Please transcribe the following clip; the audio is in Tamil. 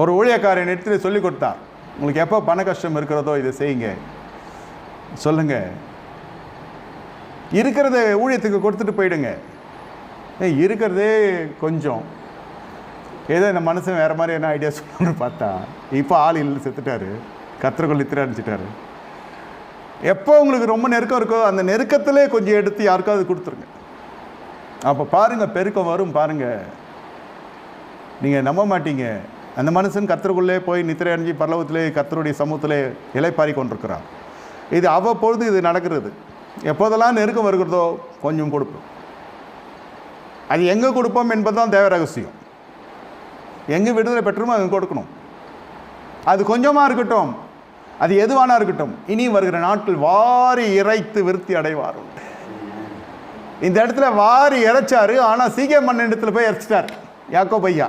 ஒரு ஊழியக்காரன் எடுத்து சொல்லி கொடுத்தார், உங்களுக்கு எப்போ பண கஷ்டம் இருக்கிறதோ இதை செய்யுங்க, சொல்லுங்க, இருக்கிறத ஊழியத்துக்கு கொடுத்துட்டு போயிடுங்க. இருக்கிறதே கொஞ்சம், ஏதோ இந்த மனுஷன் வேறு மாதிரி என்ன ஐடியா சொல்லணும்னு பார்த்தா இப்போ ஆள் இல்லை, செத்துட்டாரு, கத்திரக்குள் இத்திர அடிச்சிட்டாரு. எப்போ உங்களுக்கு ரொம்ப நெருக்கம் இருக்கோ அந்த நெருக்கத்திலே கொஞ்சம் எடுத்து யாருக்காவது கொடுத்துருங்க. அப்போ பாருங்கள், பெருக்கம் வரும் பாருங்கள். நீங்கள் நம்ப மாட்டீங்க, அந்த மனுஷன் கத்திரக்குள்ளே போய் நித்திரை அடைஞ்சி பரலோகத்திலே கர்த்தருடைய சமூகத்திலே இலைப்பாரி கொண்டிருக்கிறார். இது அவ்வப்பொழுது இது நடக்கிறது. எப்போதெல்லாம் நெருக்கம் வருகிறதோ கொஞ்சம் கொடுப்போம். அது எங்கே கொடுப்போம் என்பதுதான் தேவ ரகசியம். எங்கே விடுதலை பெற்றுமோ அங்கே கொடுக்கணும். அது கொஞ்சமாக இருக்கட்டும், அது எதுவானா இருக்கட்டும், இனி வருகிற நாட்கள் வாரி இறைத்து விருத்தி அடைவார். இந்த இடத்துல வாரி இறைச்சாரு, ஆனால் சீக்கிரம் மண் இடத்துல போய் இறைச்சிட்டார் யாக்கோபு ஐயா.